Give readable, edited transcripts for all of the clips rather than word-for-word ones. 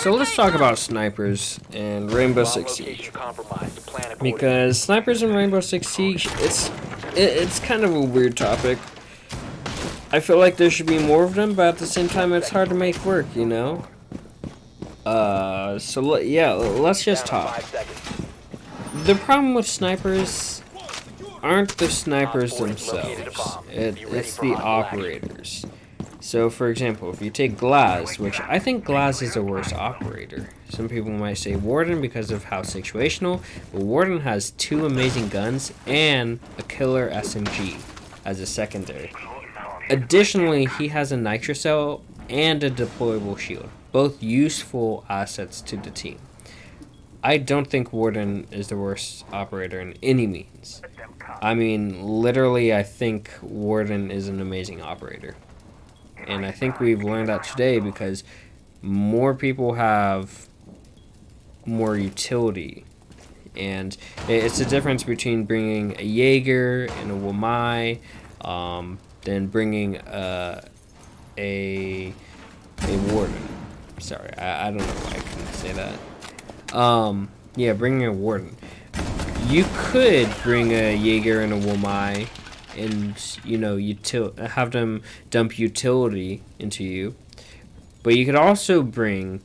So let's talk about snipers and Rainbow Six Siege, because snipers in Rainbow Six Siege, it's kind of a weird topic. I feel like there should be more of them, but at the same time, it's hard to make work, you know. Yeah, let's just talk. The problem with snipers aren't the snipers themselves. It's the operators. So, for example, if you take Glaz, which I think Glaz is the worst operator. Some people might say Warden because of how situational, but Warden has 2 amazing guns and a killer SMG as a secondary. Additionally, he has a nitro cell and a deployable shield, both useful assets to the team. I don't think Warden is the worst operator in any means. I mean, literally, I think Warden is an amazing operator. And I think we've learned that today because more people have more utility. And it's the difference between bringing a Jaeger and a Wamai, than bringing a Warden. Sorry, I don't know why I couldn't say that. Yeah, bringing a Warden. You could bring a Jaeger and a Wamai and, you know, have them dump utility into you. But you could also bring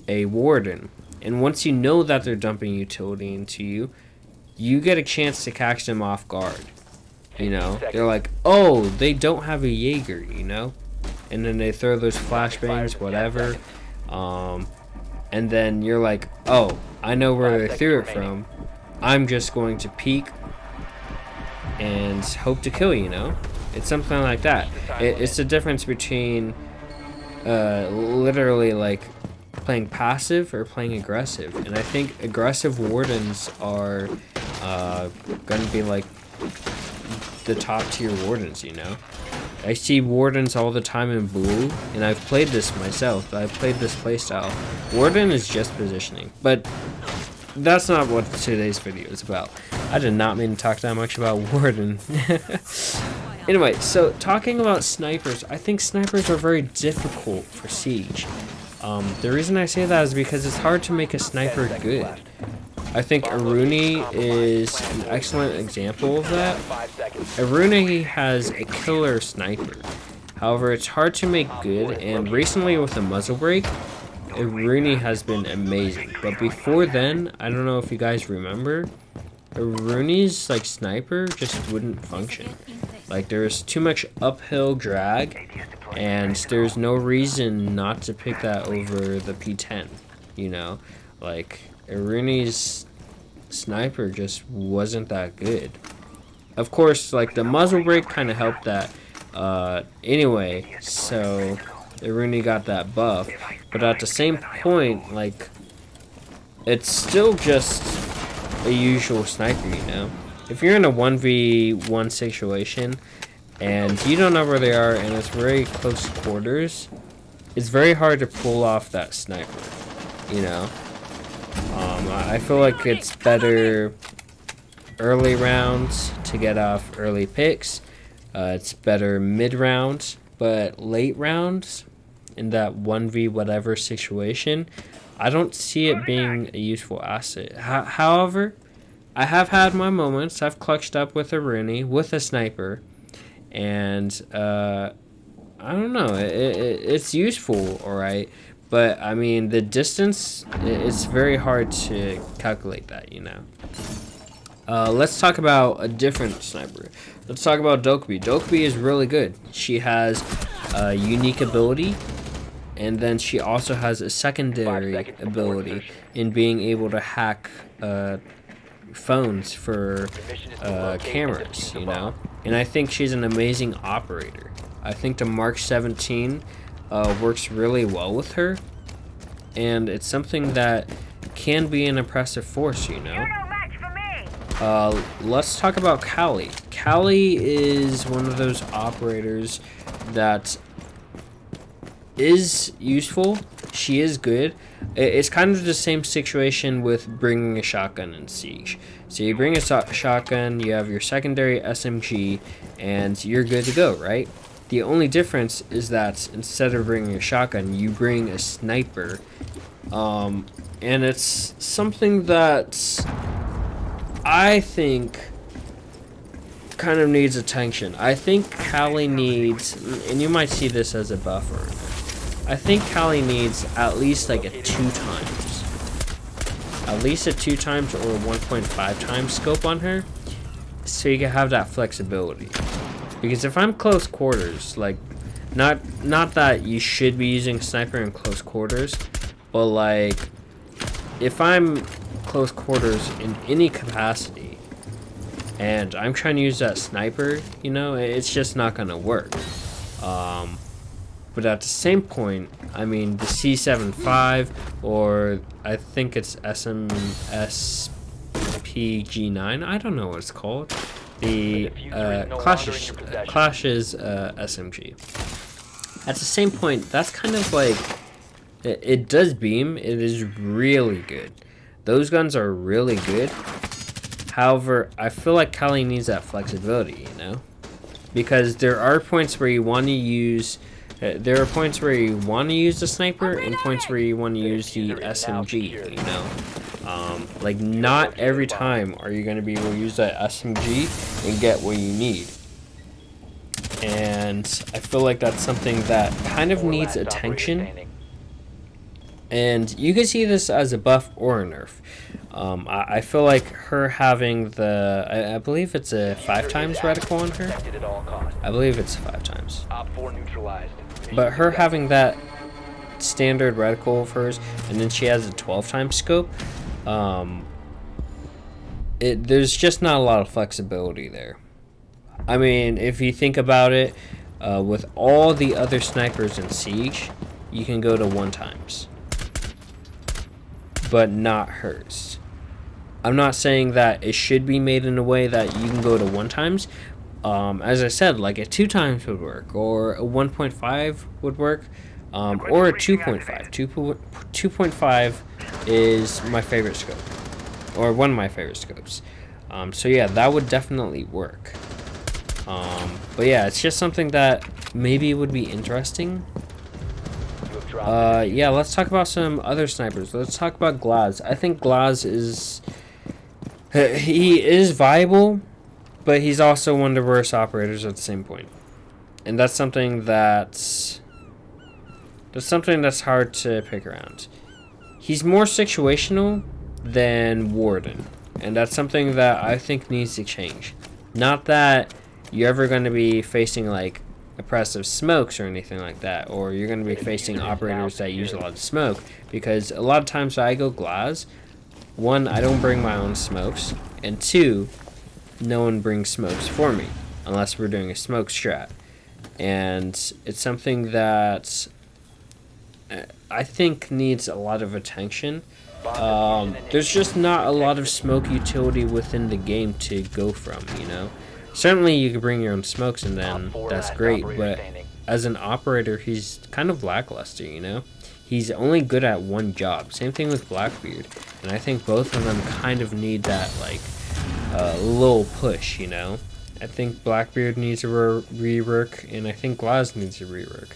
a Warden. And once you know that they're dumping utility into you, you get a chance to catch them off guard. You know, they're like, oh, they don't have a Jaeger, you know? And then they throw those flashbangs, whatever. And then you're like, oh, I know where they threw it from. I'm just going to peek and hope to kill, you know? It's something like that. It's the difference between literally like playing passive or playing aggressive. And I think aggressive Wardens are going to be like the top tier Wardens, you know? I see Wardens all the time in blue, and I've played this myself. I've played this playstyle. Warden is just positioning, but that's not what today's video is about. I did not mean to talk that much about Warden. Anyway, so talking about snipers, I think snipers are very difficult for Siege. The reason I say that is because it's hard to make a sniper good. I think Aruni is an excellent example of that. Aruni has a killer sniper. However, it's hard to make good, and recently with the muzzle break, Aruni has been amazing. But before then, I don't know if you guys remember, Aruni's like sniper just wouldn't function. Like there's too much uphill drag, and there's no reason not to pick that over the P10, you know? Like Aruni's sniper just wasn't that good. Of course, like the muzzle break kind of helped that anyway, so Aruni got that buff. But at the same point, like, it's still just a usual sniper, you know? If you're in a 1v1 situation and you don't know where they are and it's very close quarters, it's very hard to pull off that sniper, you know? I feel like it's better early rounds to get off early picks. It's better mid-rounds, but late rounds in that 1v whatever situation, I don't see it being a useful asset. However, I have had my moments. I've clutched up with a Rooney, with a sniper, and I don't know. It's useful, alright. But, I mean, the distance, it's very hard to calculate that, you know. Let's talk about a different sniper. Let's talk about Dokkaebi. Dokkaebi is really good. She has a unique ability, and then she also has a secondary ability in being able to hack phones for cameras, you know. And I think she's an amazing operator. I think the Mark 17 works really well with her, and it's something that can be an impressive force, you know. Let's talk about Callie. Callie is one of those operators that is useful. She is good. It's kind of the same situation with bringing a shotgun in Siege. So you bring a shotgun, you have your secondary SMG, and you're good to go, right? The only difference is that instead of bringing a shotgun, you bring a sniper. And it's something that I think kind of needs attention. I think Callie needs, and you might see this as a buffer, I think Callie needs at least like a 2 times. At least a 2 times or a 1.5 times scope on her, so you can have that flexibility. Because if I'm close quarters, like, not that you should be using sniper in close quarters, but like, if I'm close quarters in any capacity, and I'm trying to use that sniper, you know, it's just not gonna work. But at the same point, I mean, the C75, or I think it's SMSPG9, I don't know what it's called. The Clash's SMG. At the same point, that's kind of like, it does beam, it is really good. Those guns are really good. However, I feel like Callie needs that flexibility, you know? Because there are points where you want to use the sniper and points where you want to use the SMG, you know? Like, not every time are you going to be able to use that SMG and get what you need. And I feel like that's something that kind of needs attention. And you can see this as a buff or a nerf. I feel like her having the, I believe it's a 5 times reticle on her. I believe it's 5 times. But her having that standard reticle of hers, and then she has a 12 times scope, there's just not a lot of flexibility there. I mean, if you think about it, with all the other snipers in Siege, you can go to 1 times. But not hers. I'm not saying that it should be made in a way that you can go to 1 times. As I said, like a 2 times would work, or a 1.5 would work, or a 2.5. 2.5 is my favorite scope, or one of my favorite scopes. So yeah, that would definitely work. But yeah, it's just something that maybe would be interesting. Yeah, let's talk about some other snipers. Let's talk about Glaz. I think Glaz is, he is viable, but he's also one of the worst operators at the same point. And that's something that's hard to pick around. He's more situational than Warden, and that's something that I think needs to change. Not that you're ever going to be facing like oppressive smokes or anything like that, or you're going to be facing operators that use a lot of smoke, because a lot of times I go Glaz, 1, I don't bring my own smokes, and 2, no one brings smokes for me unless we're doing a smoke strat. And it's something that I think needs a lot of attention. There's just not a lot of smoke utility within the game to go from, you know. Certainly you can bring your own smokes, and then that's great, but as an operator, he's kind of lackluster, you know? He's only good at 1 job. Same thing with Blackbeard, and I think both of them kind of need that, like, little push, you know? I think Blackbeard needs a rework, and I think Glaz needs a rework.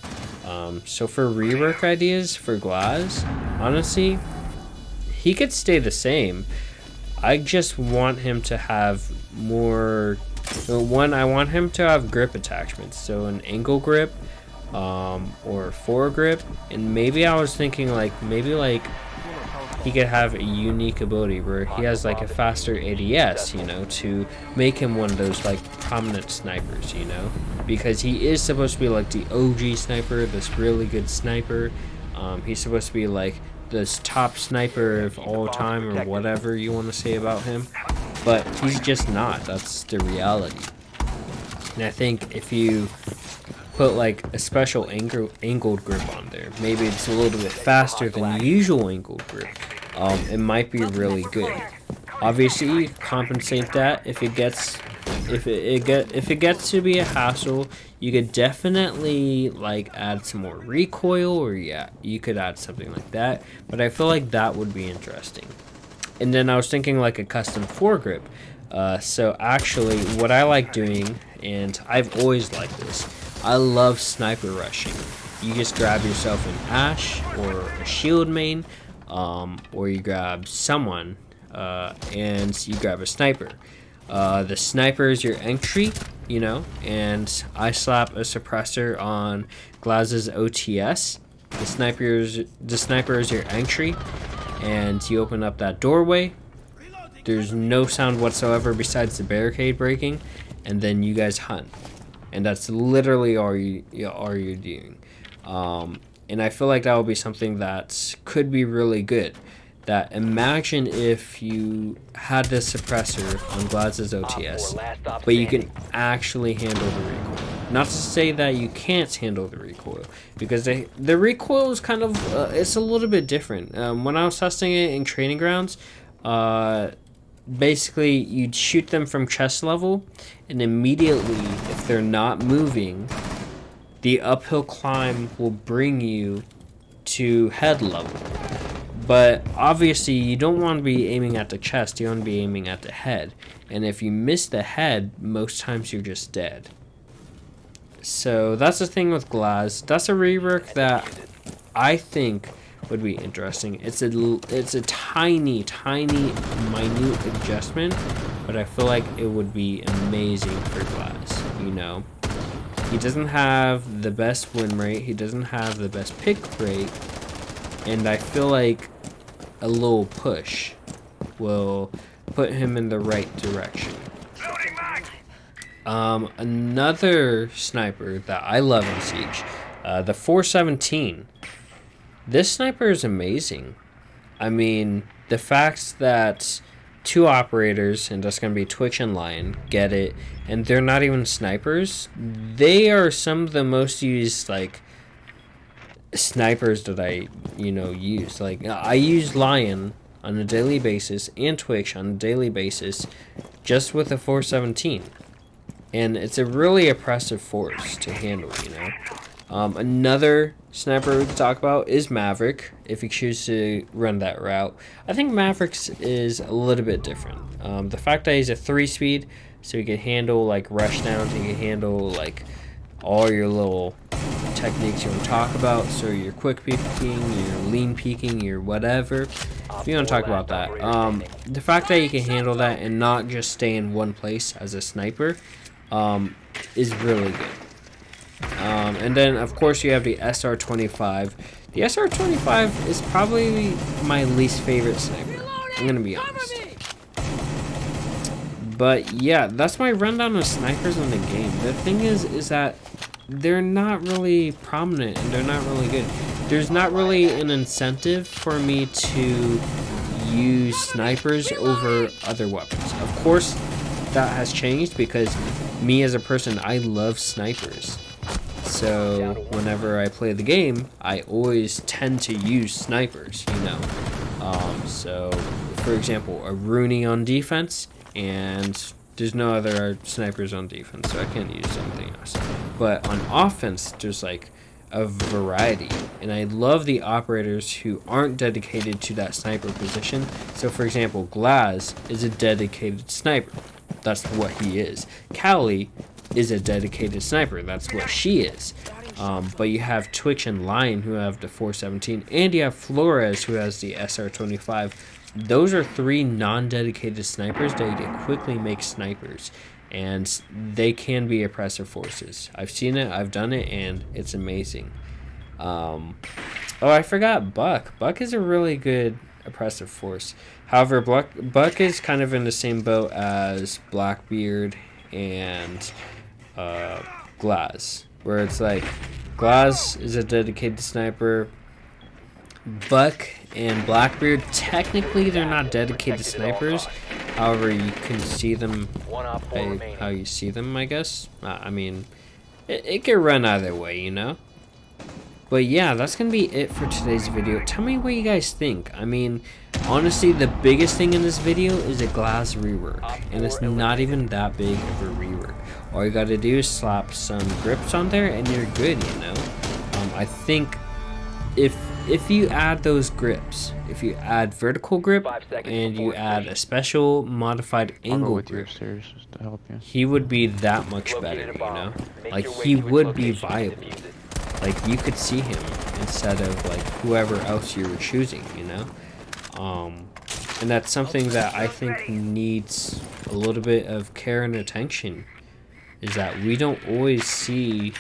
So for rework ideas for Glaz, honestly, he could stay the same. I just want him to have more. 1, I want him to have grip attachments, so an angle grip, or foregrip, and maybe I was thinking maybe he could have a unique ability where he has like a faster ADS, you know, to make him one of those like prominent snipers, you know, because he is supposed to be like the OG sniper, this really good sniper. He's supposed to be like this top sniper of all time, or whatever you want to say about him, but he's just not. That's the reality. And I think if you put like a special angled grip on there, maybe it's a little bit faster than usual angled grip, it might be really good. Obviously, compensate that if it gets to be a hassle. You could definitely like add some more recoil, or yeah, you could add something like that, but I feel like that would be interesting. And then I was thinking like a custom foregrip. So actually what I like doing, and I've always liked this, I love sniper rushing. You just grab yourself an Ash or a shield main, or you grab someone, and you grab a sniper. The sniper is your entry, you know, and I slap a suppressor on Glaz's OTS. The sniper is your entry, and you open up that doorway. There's no sound whatsoever besides the barricade breaking, and then you guys hunt, and that's literally all you're doing. And I feel like that would be something that could be really good. That imagine if you had this suppressor on Glaz's OTS, but you can actually handle the recoil. Not to say that you can't handle the recoil, because the recoil is kind of it's a little bit different. When I was testing it in training grounds, basically you'd shoot them from chest level, and immediately if they're not moving, the uphill climb will bring you to head level. But obviously you don't want to be aiming at the chest, you want to be aiming at the head. And if you miss the head, most times you're just dead. So that's the thing with Glaz. That's a rework that I think would be interesting. It's a tiny, minute adjustment, but I feel like it would be amazing for Glaz, you know. He doesn't have the best win rate, he doesn't have the best pick rate, and I feel like a little push will put him in the right direction. Another sniper that I love in Siege, the 417. This sniper is amazing. I mean, the fact that two operators, and that's going to be Twitch and Lion, get it, and they're not even snipers. They are some of the most used, like, snipers that I, use. Like, I use Lion on a daily basis and Twitch on a daily basis just with a 417. And it's a really oppressive force to handle, you know. Another sniper we can talk about is Maverick, if you choose to run that route. I think Maverick's is a little bit different. The fact that he's a 3-speed, so he can handle like rush downs, he can handle like all your little techniques you want to talk about. So your quick peeking, your lean peeking, your whatever. If you want to talk about that, the fact that you can handle that and not just stay in one place as a sniper, is really good. And then of course you have the SR25. The SR25 is probably my least favorite sniper, I'm gonna be honest. But yeah, that's my rundown of snipers in the game. The thing is that they're not really prominent and they're not really good. There's not really an incentive for me to use snipers over other weapons. Of course that has changed because me as a person, I love snipers. So whenever I play the game, I always tend to use snipers, you know. So for example, a Rooney on defense, and there's no other snipers on defense, so I can't use something else. But on offense, there's like a variety, and I love the operators who aren't dedicated to that sniper position. So for example, Glaz is a dedicated sniper. That's what he is. Callie is a dedicated sniper. That's what she is. But you have Twitch and Lion who have the 417, and you have Flores who has the SR25. Those are three non-dedicated snipers that you can quickly make snipers, and they can be oppressive forces. I've seen it, I've done it, and it's amazing. Oh, I forgot Buck. Buck is a really good oppressive force. However, Buck is kind of in the same boat as Blackbeard and Glaz, where it's like Glaz is a dedicated sniper. Buck and Blackbeard, technically they're not dedicated snipers. However, you can see them by how you see them, I guess. I mean, it can run either way, you know. But yeah, that's gonna be it for today's video. Tell me what you guys think. I mean, honestly, the biggest thing in this video is a Glaz rework, and it's not even that big of a rework. All you gotta do is slap some grips on there and you're good, you know. I think if if you add those grips, if you add vertical grip and you add a special modified I'll go angle with you grip, upstairs just to help you. he would be that much better, you know? Like, he would be viable. Like, you could see him instead of, like, whoever else you were choosing, you know? And that's something that I think needs a little bit of care and attention, is that we don't always see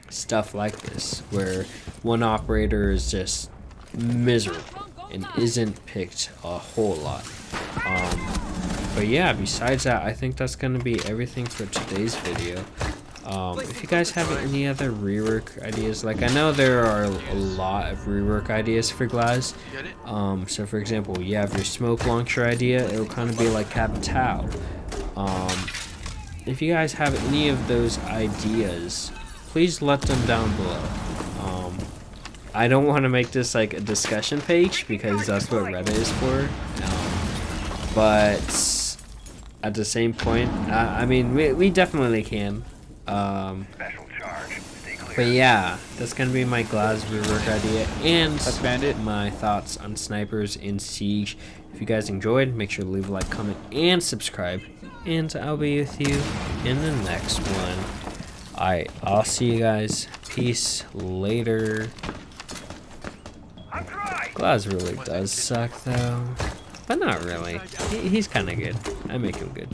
stuff like this, where one operator is just miserable and isn't picked a whole lot. But yeah, besides that, I think that's going to be everything for today's video. If you guys have any other rework ideas, like I know there are a lot of rework ideas for Glaz. So for example, you have your smoke launcher idea, it'll kind of be like Capitao. If you guys have any of those ideas, please let them down below. I don't want to make this like a discussion page because that's what Reddit is for. But at the same point, I mean, we definitely can. But yeah, that's gonna be my Glaz rework idea and my thoughts on snipers in Siege. If you guys enjoyed, make sure to leave a like, comment, and subscribe. And I'll be with you in the next one. Alright, I'll see you guys. Peace. Later. Glaz really does suck though. But not really. He's kind of good. I make him good.